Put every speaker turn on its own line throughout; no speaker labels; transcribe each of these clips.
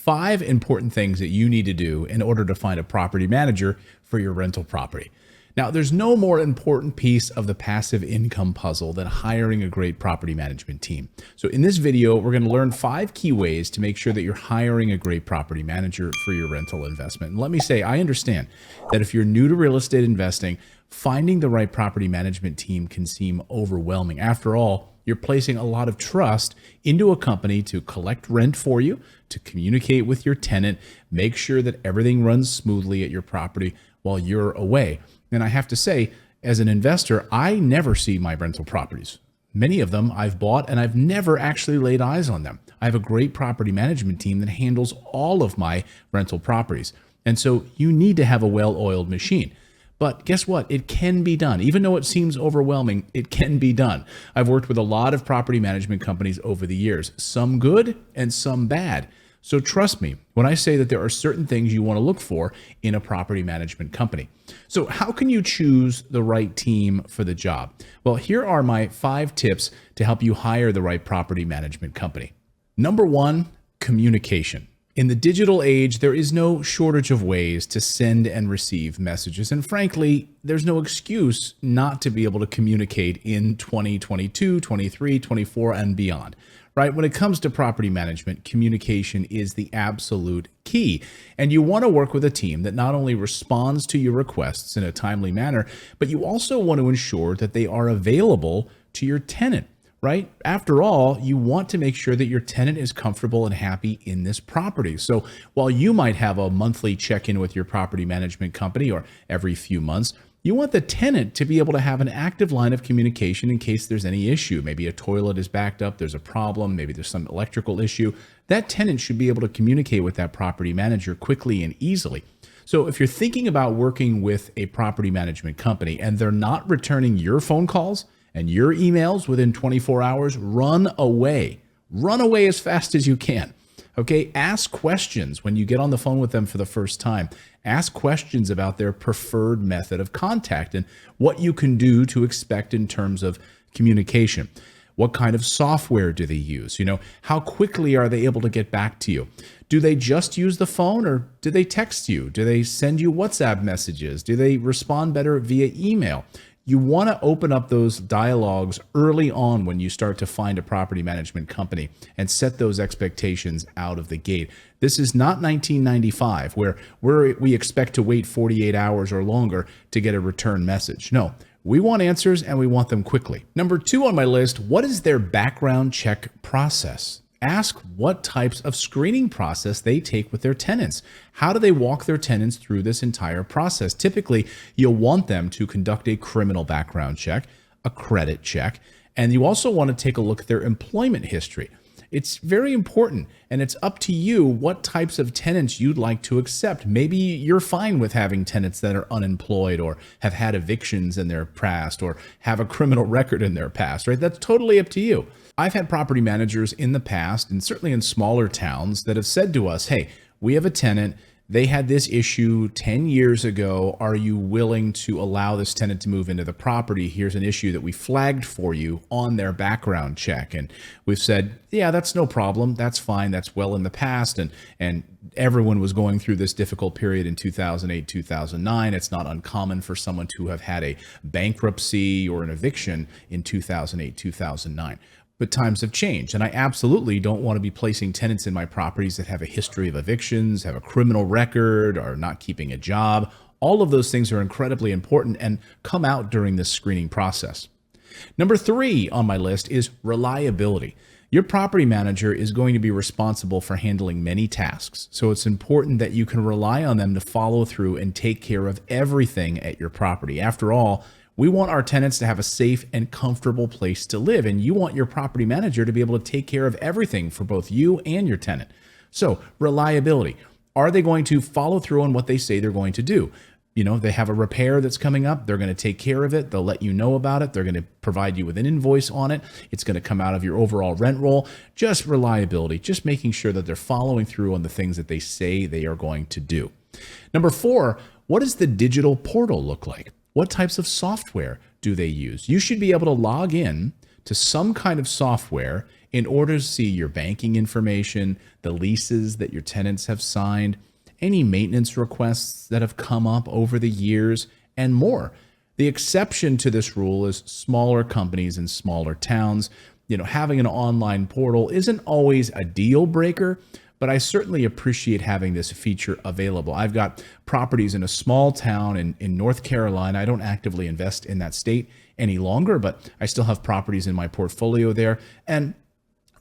5 important things that you need to do in order to find a property manager for your rental property. Now, there's no more important piece of the passive income puzzle than hiring a great property management team. So in this video, we're going to learn 5 key ways to make sure that you're hiring a great property manager for your rental investment. And let me say, I understand that if you're new to real estate investing, finding the right property management team can seem overwhelming. After all, you're placing a lot of trust into a company to collect rent for you, to communicate with your tenant, make sure that everything runs smoothly at your property while you're away. And I have to say, as an investor, I never see my rental properties. Many of them I've bought and I've never actually laid eyes on them. I have a great property management team that handles all of my rental properties. And so you need to have a well-oiled machine. But guess what? It can be done. Even though it seems overwhelming, it can be done. I've worked with a lot of property management companies over the years, some good and some bad. So trust me when I say that there are certain things you want to look for in a property management company. So how can you choose the right team for the job? Well, here are my 5 tips to help you hire the right property management company. Number 1, communication. In the digital age, there is no shortage of ways to send and receive messages. And frankly, there's no excuse not to be able to communicate in 2022, 23, 24, and beyond. Right? When it comes to property management, communication is the absolute key. And you want to work with a team that not only responds to your requests in a timely manner, but you also want to ensure that they are available to your tenant. Right? After all, you want to make sure that your tenant is comfortable and happy in this property. So while you might have a monthly check-in with your property management company or every few months, you want the tenant to be able to have an active line of communication in case there's any issue. Maybe a toilet is backed up, there's a problem, maybe there's some electrical issue. That tenant should be able to communicate with that property manager quickly and easily. So if you're thinking about working with a property management company and they're not returning your phone calls and your emails within 24 hours, run away. Run away as fast as you can. Okay, ask questions when you get on the phone with them for the first time. Ask questions about their preferred method of contact and what you can do to expect in terms of communication. What kind of software do they use? How quickly are they able to get back to you? Do they just use the phone or do they text you? Do they send you WhatsApp messages? Do they respond better via email? You want to open up those dialogues early on when you start to find a property management company and set those expectations out of the gate. This is not 1995 where we expect to wait 48 hours or longer to get a return message. No, we want answers and we want them quickly. Number 2 on my list, what is their background check process? Ask what types of screening process they take with their tenants. How do they walk their tenants through this entire process? Typically, you'll want them to conduct a criminal background check, a credit check, and you also want to take a look at their employment history. It's very important, and it's up to you what types of tenants you'd like to accept. Maybe you're fine with having tenants that are unemployed or have had evictions in their past or have a criminal record in their past, right? That's totally up to you. I've had property managers in the past, and certainly in smaller towns, that have said to us, hey, we have a tenant, they had this issue 10 years ago. Are you willing to allow this tenant to move into the property? Here's an issue that we flagged for you on their background check. And we've said, yeah, that's no problem. That's fine. That's well in the past. And everyone was going through this difficult period in 2008, 2009. It's not uncommon for someone to have had a bankruptcy or an eviction in 2008, 2009. But times have changed, and I absolutely don't want to be placing tenants in my properties that have a history of evictions, have a criminal record, or not keeping a job. All of those things are incredibly important and come out during this screening process. Number 3 on my list is reliability. Your property manager is going to be responsible for handling many tasks, so it's important that you can rely on them to follow through and take care of everything at your property. After all, we want our tenants to have a safe and comfortable place to live, and you want your property manager to be able to take care of everything for both you and your tenant. So, reliability. Are they going to follow through on what they say they're going to do? They have a repair that's coming up. They're going to take care of it. They'll let you know about it. They're going to provide you with an invoice on it. It's going to come out of your overall rent roll. Just reliability, just making sure that they're following through on the things that they say they are going to do. Number 4, what does the digital portal look like? What types of software do they use? You should be able to log in to some kind of software in order to see your banking information, the leases that your tenants have signed, any maintenance requests that have come up over the years, and more. The exception to this rule is smaller companies in smaller towns. Having an online portal isn't always a deal breaker, but I certainly appreciate having this feature available. I've got properties in a small town in North Carolina. I don't actively invest in that state any longer, but I still have properties in my portfolio there. And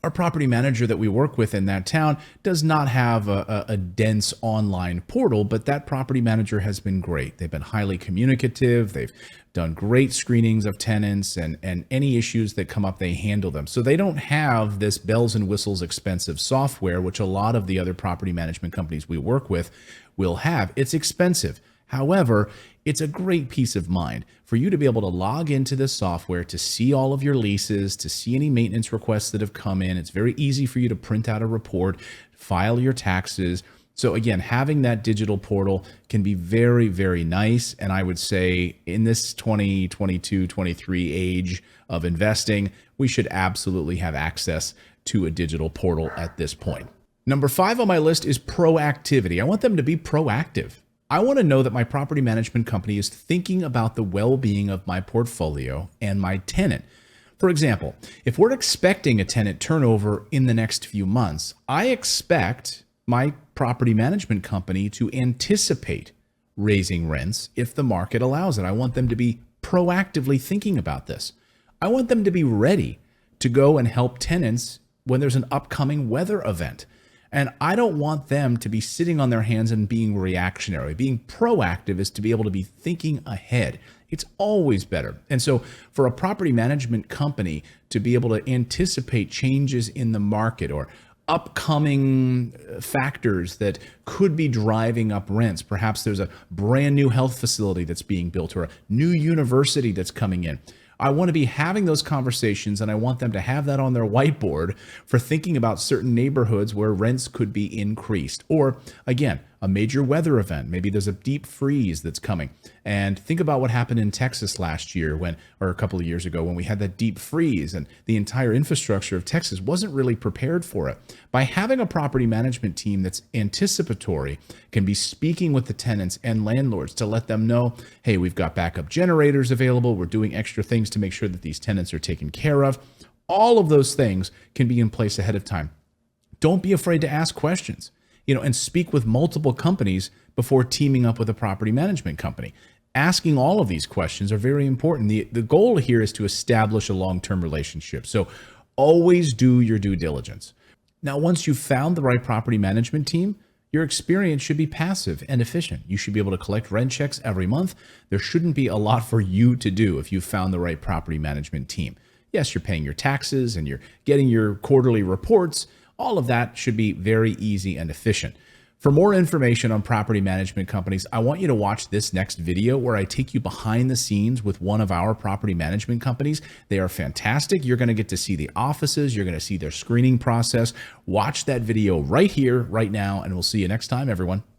our property manager that we work with in that town does not have a dense online portal, but that property manager has been great. They've been highly communicative. They've done great screenings of tenants, and any issues that come up, they handle them. So they don't have this bells and whistles expensive software, which a lot of the other property management companies we work with will have. It's expensive. However, it's a great peace of mind for you to be able to log into this software, to see all of your leases, to see any maintenance requests that have come in. It's very easy for you to print out a report, file your taxes. So again, having that digital portal can be very, very nice. And I would say in this 2022, 23 age of investing, we should absolutely have access to a digital portal at this point. Number 5 on my list is proactivity. I want them to be proactive. I want to know that my property management company is thinking about the well-being of my portfolio and my tenant. For example, if we're expecting a tenant turnover in the next few months, I expect my property management company to anticipate raising rents if the market allows it. I want them to be proactively thinking about this. I want them to be ready to go and help tenants when there's an upcoming weather event. And I don't want them to be sitting on their hands and being reactionary. Being proactive is to be able to be thinking ahead. It's always better. And so for a property management company to be able to anticipate changes in the market or upcoming factors that could be driving up rents. Perhaps there's a brand new health facility that's being built or a new university that's coming in. I want to be having those conversations, and I want them to have that on their whiteboard for thinking about certain neighborhoods where rents could be increased. Or again, a major weather event. Maybe there's a deep freeze that's coming. And think about what happened in Texas last year or a couple of years ago when we had that deep freeze and the entire infrastructure of Texas wasn't really prepared for it. By having a property management team that's anticipatory, can be speaking with the tenants and landlords to let them know, hey, we've got backup generators available. We're doing extra things to make sure that these tenants are taken care of. All of those things can be in place ahead of time. Don't be afraid to ask questions. And speak with multiple companies before teaming up with a property management company. Asking all of these questions are very important. The goal here is to establish a long-term relationship. So always do your due diligence. Now, once you've found the right property management team, your experience should be passive and efficient. You should be able to collect rent checks every month. There shouldn't be a lot for you to do if you've found the right property management team. Yes, you're paying your taxes and you're getting your quarterly reports. All of that should be very easy and efficient. For more information on property management companies, I want you to watch this next video where I take you behind the scenes with one of our property management companies. They are fantastic. You're going to get to see the offices. You're going to see their screening process. Watch that video right here, right now, and we'll see you next time, everyone.